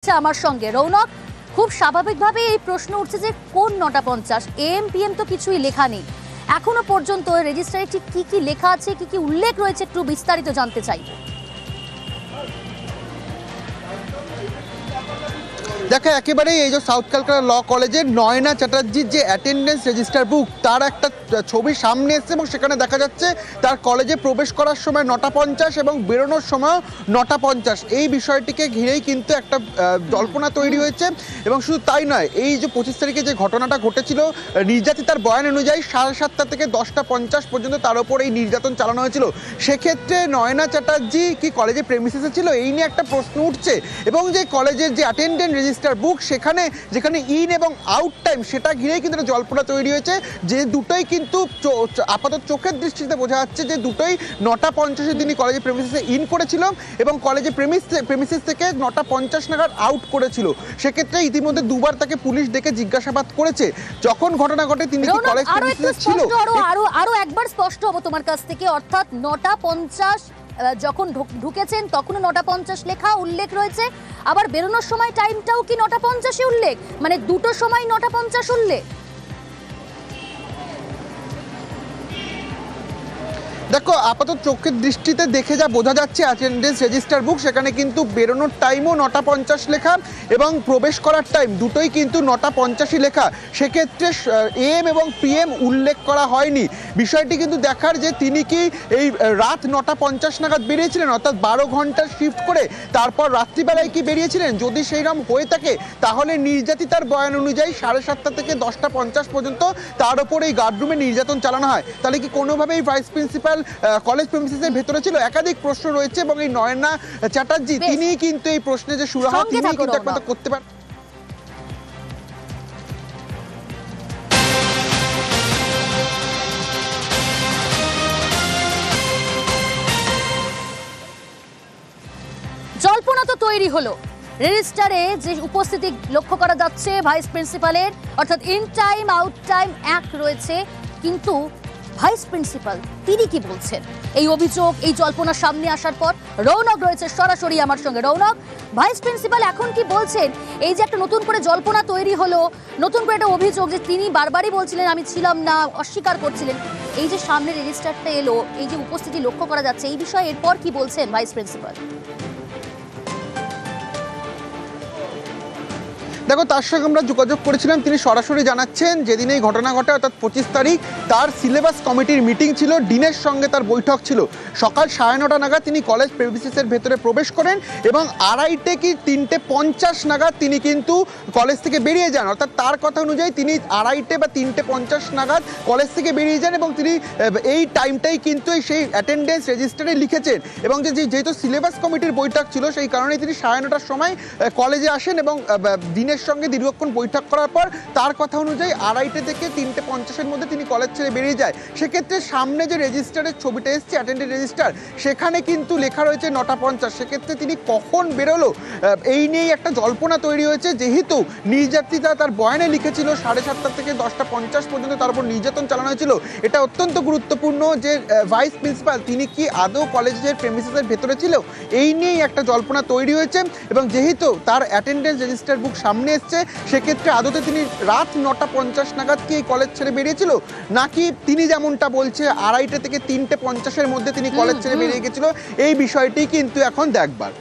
আমার সঙ্গে রৌনক, খুব স্বাভাবিকভাবে এই প্রশ্ন উঠছে যে কোন 9:50 AM PM তো কিছুই লেখা নেই এখনো পর্যন্ত। রেজিস্টারে ঠিক কি কি লেখা আছে, কি কি উল্লেখ রয়েছে, একটু বিস্তারিত জানতে চাই। দেখো একেবারে এই যে সাউথ ক্যালকাটা ল কলেজের নয়না চ্যাটার্জির যে অ্যাটেন্ডেন্স রেজিস্টার বুক তার একটা ছবি সামনে এসছে এবং সেখানে দেখা যাচ্ছে তার কলেজে প্রবেশ করার সময় 9:50 এবং বেরোনোর সময় 9:50। এই বিষয়টিকে ঘিরেই কিন্তু একটা জল্পনা তৈরি হয়েছে। এবং শুধু তাই নয়, এই যে 25 তারিখে যে ঘটনাটা ঘটেছিল, নির্যাতিতার বয়ান অনুযায়ী 7:30 থেকে 10:50 পর্যন্ত তার উপর এই নির্যাতন চালানো হয়েছিল। সেক্ষেত্রে নয়না চ্যাটার্জি কি কলেজে প্রেমিসিসে ছিল, এই নিয়ে একটা প্রশ্ন উঠছে। এবং যে কলেজের যে অ্যাটেন্ডেন্ট রেজিস্টার বুক সেখানে যেখানে ইন এবং আউট টাইম সেটা ঘিরেই কিন্তু একটা জল্পনা তৈরি হয়েছে, যে দুটোই কিন্তু আপাতত চোখের দৃষ্টিতে বোঝা যাচ্ছে যে দুটোই 9:50 তিনি কলেজে প্রেমিসিসে ইন করেছিল এবং কলেজে প্রেমিসিস থেকে 9:50 নাগাদ আউট করেছিল। সেক্ষেত্রে ইতিমধ্যে দুবার তাকে পুলিশ ডেকে জিজ্ঞাসাবাদ করেছে। যখন ঘটনা ঘটে তিনি কি কলেজ প্রেমিসিসে ছিল, আরো একবার স্পষ্ট হবো তোমার কাছ থেকে, অর্থাৎ 9:50 যখন ঢুকেছেন তখনও 9:50 লেখা উল্লেখ রয়েছে, আবার বেরোনোর সময় টাইমটাও কি 9:50 উল্লেখ, মানে দুটো সময় 9:50 উল্লেখ। দেখো আপাতত চোখের দৃষ্টিতে দেখে যা বোঝা যাচ্ছে অ্যাটেন্ডেন্স রেজিস্টার বুক সেখানে কিন্তু বেরোনোর টাইমও 9:50 লেখা এবং প্রবেশ করার টাইম দুটোই কিন্তু 9:50 লেখা। সেক্ষেত্রে AM এবং PM উল্লেখ করা হয়নি। বিষয়টি কিন্তু দেখার যে তিনি কি এই রাত 9:50 নাগাদ বেরিয়েছিলেন, অর্থাৎ 12 ঘন্টার শিফট করে তারপর রাত্রিবেলায় কি বেরিয়েছিলেন। যদি সেইরকম হয়ে থাকে তাহলে নির্যাতিতার বয়ান অনুযায়ী 7:30 থেকে 10:50 পর্যন্ত তার ওপর এই গার্ডরুমে নির্যাতন চালানো হয়। তাহলে কি কোনোভাবেই ভাইস প্রিন্সিপাল কলেজ প্রেমিসিসের ভেতরে ছিল? একাধিক প্রশ্ন রয়েছে এবং এই নয়না চ্যাটার্জি তিনি কিন্তু এই প্রশ্নে যে সুরাহা তিনি কিন্তু একমাত্র করতে পারেন। জল্পনা তো তৈরি হলো, রেজিস্টারে যে উপস্থিতি লক্ষ্য করা যাচ্ছে ভাইস প্রিন্সিপালের, অর্থাৎ ইন টাইম আউট টাইম এক রয়েছে, কিন্তু ভাইস প্রিন্সিপাল তিনি কি বলছেন এই অভিযোগ, এই জল্পনা সামনে আসার পর? রৌনক রয়েছে সরাসরি আমার সঙ্গে। রৌনক, ভাইস প্রিন্সিপাল এখন কি বলছেন? এই যে একটা নতুন করে জল্পনা তৈরি হলো, নতুন করে একটা অভিযোগ যে তিনি বারবারই বলছিলেন আমি ছিলাম না, অস্বীকার করছিলেন, এই যে সামনে রেজিস্টারটা এলো, এই যে উপস্থিতি লক্ষ্য করা যাচ্ছে, এই বিষয়ে এরপর কি বলছেন ভাইস প্রিন্সিপাল? দেখো তার সঙ্গে আমরা যোগাযোগ করেছিলাম, তিনি সরাসরি জানাচ্ছেন যেদিন এই ঘটনা ঘটে অর্থাৎ 25 তারিখ তার সিলেবাস কমিটির মিটিং ছিল, ডিনের সঙ্গে তার বৈঠক ছিল। সকাল 9:30 নাগাদ তিনি কলেজ প্রেমিসিসের ভেতরে প্রবেশ করেন এবং 2:30 কি 3:50 নাগাদ তিনি কিন্তু কলেজ থেকে বেরিয়ে যান। অর্থাৎ তার কথা অনুযায়ী তিনি 2:30 বা 3:50 নাগাদ কলেজ থেকে বেরিয়ে যান এবং তিনি এই টাইমটাই কিন্তু সেই অ্যাটেন্ডেন্স রেজিস্টারে লিখেছেন। এবং যেহেতু সিলেবাস কমিটির বৈঠক ছিল সেই কারণে তিনি 9:30টার সময় কলেজে আসেন এবং দিনের সঙ্গে দীর্ঘক্ষণ বৈঠক করার পর তার কথা অনুযায়ী 2:30 থেকে 3:50 মধ্যে তিনি কলেজ ছেড়ে বেরিয়ে যায়। সেক্ষেত্রে সামনে যে রেজিস্টারের ছবিটা এসছে অ্যাটেন্ডেন্ট রেজিস্টার, সেখানে কিন্তু লেখা রয়েছে 9:50। সেক্ষেত্রে তিনি কখন বেরোলো এই নিয়েই একটা জল্পনা তৈরি হয়েছে। যেহেতু নির্যাতিতা তার বয়ানে লিখেছিল 7:30 থেকে 10:50 পর্যন্ত তার উপর নির্যাতন চালানো হয়েছিল, এটা অত্যন্ত গুরুত্বপূর্ণ যে ভাইস প্রিন্সিপাল তিনি কি আদৌ কলেজের প্রেমিসিসের ভেতরে ছিল, এই নিয়েই একটা জল্পনা তৈরি হয়েছে। এবং যেহেতু তার অ্যাটেন্ডেন্স রেজিস্টার বুক সামনে এসছে, সেক্ষেত্রে আদতে তিনি রাত 9:50 নাগাদ কি এই কলেজ ছেড়ে বেরিয়েছিল, নাকি তিনি যেমনটা বলছে 2:30 থেকে 3:50 মধ্যে তিনি কলেজ ছেড়ে বেরিয়ে গেছিল, এই বিষয়টি কিন্তু এখন দেখবার।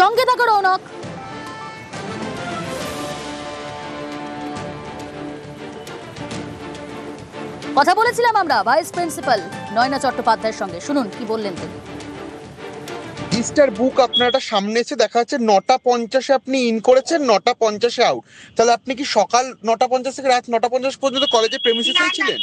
সঙ্গে থাকো রৌনক। কথা বলেছিলাম আমরা ভাইস প্রিন্সিপাল নয়না চট্টোপাধ্যায়ের সঙ্গে, শুনুন কি বললেন তিনি। রেজিস্টার বুক আপনার একটা সামনে এসে দেখা যাচ্ছে 9:50 আপনি ইন করেছেন, 9:50 আউট। তাহলে আপনি কি সকাল 9:50 থেকে রাত 9:50 পর্যন্ত কলেজে প্রেমিসিসেই ছিলেন?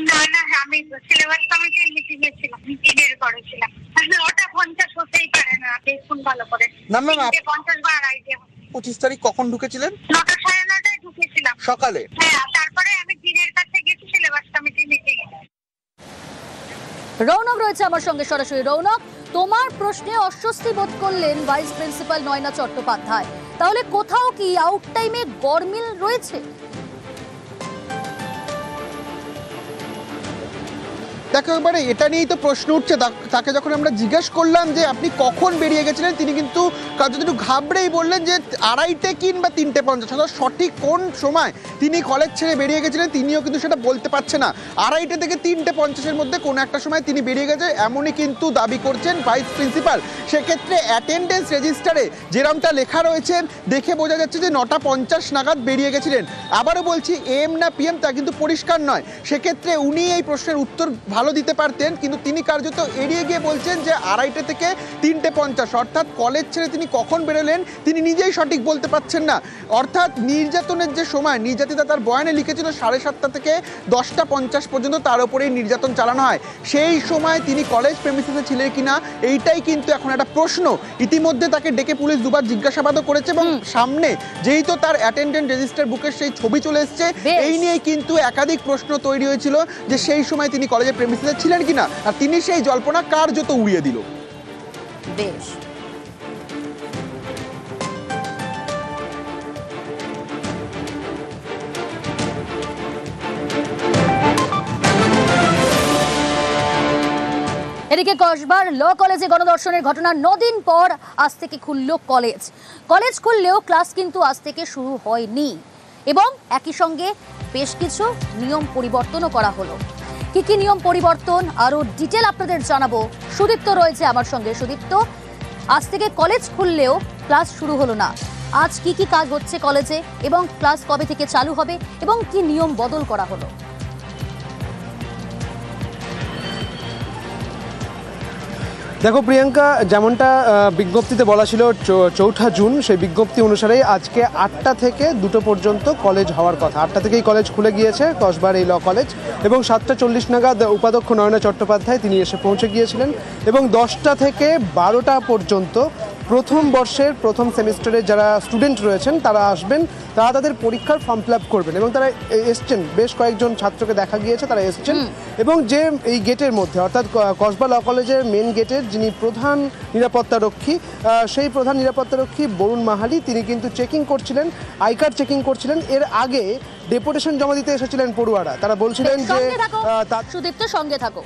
না না, আমি সিলেবাস কমিটির মিটিং এ ছিলাম, মিটিং করেছিলাম। 9:50 হতেই পারে না, দেখুন ভালো করে। না ম্যাম, 50 বা 2:30। 25 তারিখ কখন ঢুকেছিলেন? 9:30 ঢুকেছিলাম সকালে। হ্যাঁ, তারপরে আমি দিনের কাছে গেছি সিলেবাস কমিটির মিটিং এ। রৌনক রয়েছে আমার সঙ্গে সরাসরি। রৌনক, তোমার প্রশ্নে অস্বস্তি বোধ করলেন ভাইস প্রিন্সিপাল নয়না চট্টোপাধ্যায়, তাহলে কোথাও কি আউট টাইমে গরমিল রয়েছে? দেখো এবারে এটা নিয়েই তো প্রশ্ন উঠছে। তাকে যখন আমরা জিজ্ঞেস করলাম যে আপনি কখন বেরিয়ে গেছিলেন, তিনি কিন্তু কাজে একটু ঘাবড়েই বললেন যে 2:30 কিংবা 3:50। সঠিক কোন সময় তিনি কলেজ ছেড়ে বেরিয়ে গেছিলেন তিনিও কিন্তু সেটা বলতে পারছে না। 2:30 থেকে 3:50 মধ্যে কোনো একটা সময় তিনি বেরিয়ে গেছে এমনই কিন্তু দাবি করছেন ভাইস প্রিন্সিপাল। সেক্ষেত্রে অ্যাটেন্ডেন্স রেজিস্টারে যেরমটা লেখা রয়েছে দেখে বোঝা যাচ্ছে যে 9:50 নাগাদ বেরিয়ে গেছিলেন। আবারও বলছি, এম না পিএম তা কিন্তু পরিষ্কার নয়। সেক্ষেত্রে উনি এই প্রশ্নের উত্তর ভালো দিতে পারতেন, কিন্তু তিনি কার্যত এড়িয়ে গিয়ে বলছেন যে 2:30 থেকে 3:50, অর্থাৎ কলেজ ছেড়ে তিনি কখন বেরোলেন তিনি নিজেই সঠিক বলতে পারছেন না। অর্থাৎ নির্যাতনের যে সময়, নির্যাতিতা তার বয়ানে লিখেছিল 7:30 থেকে 10:50 পর্যন্ত তার উপরেই নির্যাতন চালানো হয়। সেই সময় তিনি কলেজ প্রেমিসিসে ছিলেন কিনা এইটাই কিন্তু এখন একটা প্রশ্ন। ইতিমধ্যে তাকে ডেকে পুলিশ দুবার জিজ্ঞাসাবাদও করেছে এবং সামনে যেই তো তার অ্যাটেন্ডেন্ট রেজিস্টার বুকের সেই ছবি চলে এসছে, এই নিয়েই কিন্তু একাধিক প্রশ্ন তৈরি হয়েছিল যে সেই সময় তিনি কলেজের প্রেমিসিসে ছিলেন কিনা, আর তিনি সেই জল্পনা কার্যত উড়িয়ে দিল। বেশ, এদিকে কসবার ল কলেজে গণধর্ষণের ঘটনার 9 দিন পর আজ থেকে খুলল কলেজ। কলেজ খুললেও ক্লাস কিন্তু আজ থেকে শুরু হয়নি এবং একই সঙ্গে বেশ কিছু নিয়ম পরিবর্তনও করা হলো। কি কি নিয়ম পরিবর্তন আরো ডিটেল আপনাদের জানাবো। সুদীপ্ত রয়েছে আমার সঙ্গে। সুদীপ্ত, আজ থেকে কলেজ খুললেও ক্লাস শুরু হলো না, আজ কি কি কাজ হচ্ছে কলেজে এবং ক্লাস কবে থেকে চালু হবে এবং কি নিয়ম বদল করা হলো? দেখো প্রিয়াঙ্কা, যেমনটা বিজ্ঞপ্তিতে বলা ছিল 4 জুন, সেই বিজ্ঞপ্তি অনুসারেই আজকে 8টা থেকে 2টো পর্যন্ত কলেজ হওয়ার কথা। 8টা থেকেই কলেজ খুলে গিয়েছে কসবার এই ল কলেজ এবং 7:40 নাগাদ উপাধ্যক্ষ নয়না চট্টোপাধ্যায় তিনি এসে পৌঁছে গিয়েছিলেন এবং 10টা থেকে 12টা পর্যন্ত প্রথম বর্ষের প্রথম সেমিস্টারে যারা স্টুডেন্ট রয়েছেন তারা আসবেন, তারা তাদের পরীক্ষার ফর্ম ফিল আপ করবেন এবং তারা এসছেন। বেশ কয়েকজন ছাত্রকে দেখা গিয়েছে তারা এসছেন এবং যে এই গেটের মধ্যে অর্থাৎ কসবা ল কলেজের মেন গেটের যিনি প্রধান নিরাপত্তারক্ষী, সেই প্রধান নিরাপত্তারক্ষী বরুণ মাহালি তিনি কিন্তু চেকিং করছিলেন, আই কার্ড চেকিং করছিলেন। এর আগে ডেপুটেশন জমা দিতে এসেছিলেন পড়ুয়ারা। তারা বলছিলেন যে সুদীপ্ত সঙ্গে থাকো।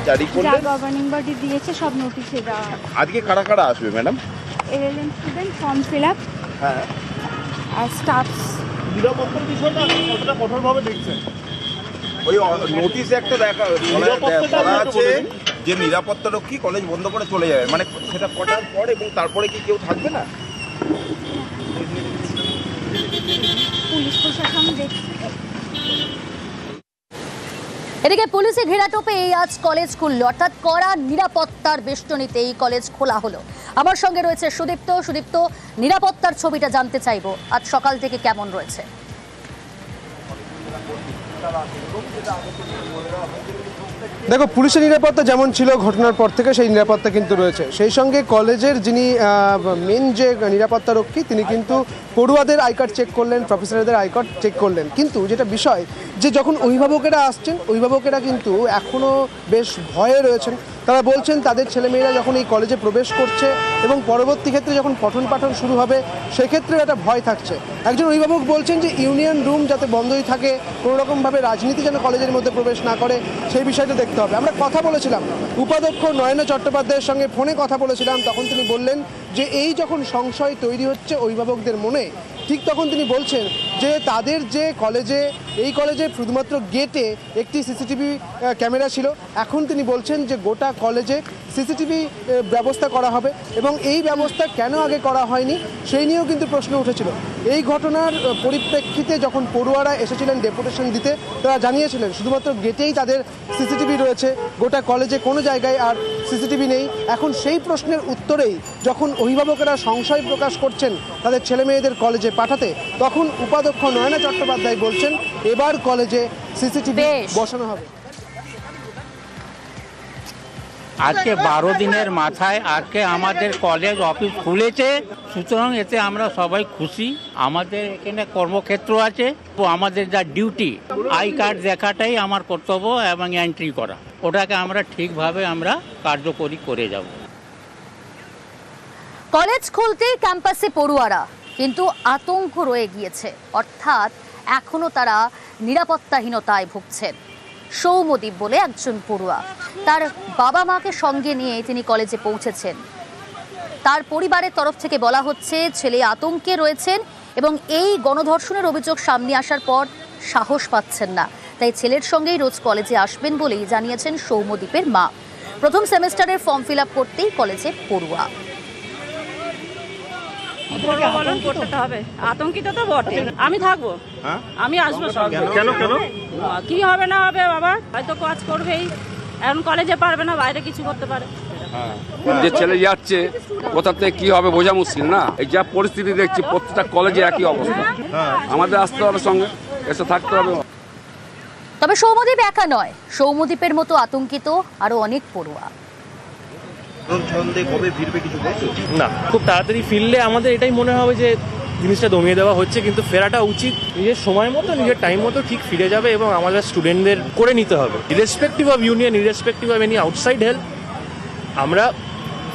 জারি করলেন, যা গভর্নিং বডি দিয়েছে সব নোটিশে দেওয়া। আজকে কারা কারা আসবে madam? LLM student, form fill up হ্যাঁ, আর স্টাফস। নিরাপত্তার বিষয়টা কতটা কঠোরভাবে দেখছেন? ওই নোটিশে একটা বলা আছে যে নিরাপত্তারক্ষী কলেজ বন্ধ করে চলে যাবে, মানে সেটা কটার পর এবং তারপরে কি কেউ থাকবে না? পুলিশ প্রশাসন দেখছে। এদিকে পুলিশে ঘেরাটোপে এই আজ কলেজ খুলল, অর্থাৎ কড়া নিরাপত্তার বেষ্টনীতে এই কলেজ খোলা হলো। আমার সঙ্গে রয়েছে সুদীপ্ত। সুদীপ্ত, নিরাপত্তার ছবিটা জানতে চাইবো, আজ সকাল থেকে কেমন রয়েছে? দেখো, পুলিশের নিরাপত্তা যেমন ছিল ঘটনার পর থেকে সেই নিরাপত্তা কিন্তু রয়েছে। সেই সঙ্গে কলেজের যিনি মেন যে নিরাপত্তারক্ষী তিনি কিন্তু পড়ুয়াদের আই কার্ড চেক করলেন, প্রফেসরদের আই কার্ড চেক করলেন। কিন্তু যেটা বিষয় যে যখন অভিভাবকেরা আসছেন, অভিভাবকেরা কিন্তু এখনও বেশ ভয়ে রয়েছেন। তারা বলছেন তাদের ছেলেমেয়েরা যখন এই কলেজে প্রবেশ করছে এবং পরবর্তী ক্ষেত্রে যখন পঠন পাঠন শুরু হবে সেক্ষেত্রে একটা ভয় থাকছে। একজন অভিভাবক বলছেন যে ইউনিয়ন রুম যাতে বন্ধই থাকে, কোনো রকমভাবে রাজনীতি যেন কলেজের মধ্যে প্রবেশ না করে সেই বিষয়টা দেখতে হবে। আমরা কথা বলেছিলাম উপাধ্যক্ষ নয়না চট্টোপাধ্যায়ের সঙ্গে, ফোনে কথা বলেছিলাম, তখন তিনি বললেন যে এই যখন সংশয় তৈরি হচ্ছে অভিভাবকদের মনে, ঠিক তখন তিনি বলছেন যে তাদের যে কলেজে, এই কলেজে শুধুমাত্র গেটে একটি সিসিটিভি ক্যামেরা ছিল, এখন তিনি বলছেন যে গোটা কলেজে সিসিটিভি ব্যবস্থা করা হবে এবং এই ব্যবস্থা কেন আগে করা হয়নি সেই নিয়েও কিন্তু প্রশ্ন উঠেছিল। এই ঘটনার পরিপ্রেক্ষিতে যখন পড়ুয়ারা এসেছিলেন ডেপুটেশন দিতে, তারা জানিয়েছিলেন শুধুমাত্র গেটেই তাদের সিসিটিভি রয়েছে, গোটা কলেজে কোনো জায়গায় আর সিসিটিভি নেই। এখন সেই প্রশ্নের উত্তরেই যখন অভিভাবকেরা সংশয় প্রকাশ করছেন তাদের ছেলে মেয়েদের কলেজে পাঠাতে, তখন উপাধ্যক্ষ নয়না চট্টোপাধ্যায় বলছেন এবার কলেজে সিসিটিভি বসানো হবে। আজকে 12 দিনের মাথায় আজকে আমাদের কলেজ অফিস খুলেছে, সুতরাং এতে আমরা সবাই খুশি। আমাদের এখানে কর্মক্ষেত্র আছে, তো আমাদের যা ডিউটি আই কার্ড দেখাটাই আমার কর্তব্য এবং এন্ট্রি করা। ওটাকে আমরা ঠিকভাবে আমরা কার্যকরী করে যাব। কলেজ খুলতেই ক্যাম্পাসে পড়ুয়ারা, কিন্তু আতঙ্ক রয়ে গিয়েছে, অর্থাৎ এখনো তারা নিরাপত্তাহীনতায় ভুগছেন। সৌম্যদীপ বলে একজন পড়ুয়া, তার বাবা মাকে সঙ্গে নিয়ে তিনি কলেজে পৌঁছেছেন। তার পরিবারের তরফ থেকে বলা হচ্ছে ছেলে আতঙ্কে রয়েছেন এবং এই গণধর্ষণের অভিযোগ সামনে আসার পর সাহস পাচ্ছেন না, তাই ছেলের সঙ্গেই রোজ কলেজে আসবেন বলেই জানিয়েছেন সৌম্যদীপের মা। প্রথম সেমেস্টারের ফর্ম ফিল আপ করতেই কলেজে পড়ুয়া। করতে হবে, আতঙ্কিত তো বটে। আমি থাকবো, আমি আসবো। কেন কি হবে না হবে বাবা, হয়তো কাজ করবেই, এখন কলেজে পারবে না, বাইরে কিছু করতে পারে। যে ছেলে যাচ্ছে কোথা থেকে কি হবে বোঝা মুশকিল না। এই যা পরিস্থিতি দেখছি প্রত্যেকটা কলেজে একই অবস্থা, আমাদের আসতে হবে সঙ্গে, এসে থাকতে হবে। তবে সৌম্যদীপ একা নয়, সৌম্যদীপের মতো আতঙ্কিত আরো অনেক পড়ুয়া। না, খুব তাড়াতাড়ি ফিরলে আমাদের এটাই মনে হবে যে জিনিসটা দমিয়ে দেওয়া হচ্ছে, কিন্তু ফেরাটা উচিত। নিজের সময় মতো নিজের টাইম মতো ঠিক ফিরে যাবে এবং আমাদের স্টুডেন্টদের করে নিতে হবে, irrespective of union, irrespective of any outside help. আমরা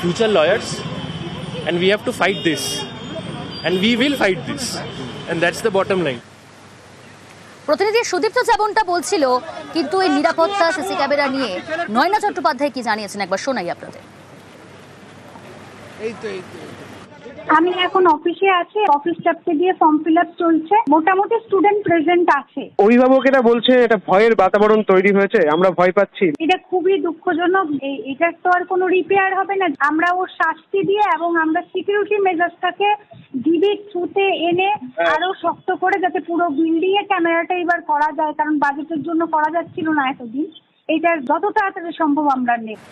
future lawyers and we have to fight this and we will fight this and that's the bottom line. প্রতিনিধি সুদীপ্ত যেমনটা বলছিল, কিন্তু এই নিরাপত্তা সিসি ক্যামেরা নিয়ে নয়না চট্টোপাধ্যায় কি জানিয়েছেন একবার শোনাই আপনাদের। আমি এখন অফিসে আছি, অফিস স্টাফকে দিয়ে ফর্ম ফিল আপ চলছে, মোটামুটি স্টুডেন্ট প্রেজেন্ট আছে। অভিভাবকেরা বলছে এটা ভয়ের বাতাবরণ তৈরি হয়েছে, আমরা ভয় পাচ্ছি। এটা খুবই দুঃখজনক, এটার তো আর কোনো রিপেয়ার হবে না। আমরা ওর শাস্তি দিয়ে এবং আমরা সিকিউরিটি মেজার্সটাকে ডিবির থ্রুতে এনে আরো শক্ত করে যাতে পুরো বিল্ডিং এ ক্যামেরাটা এবার করা যায়, কারণ বাজেটের জন্য করা যাচ্ছিল না এতদিন। এটা যত তাড়াতাড়ি সম্ভব আমরা নেব।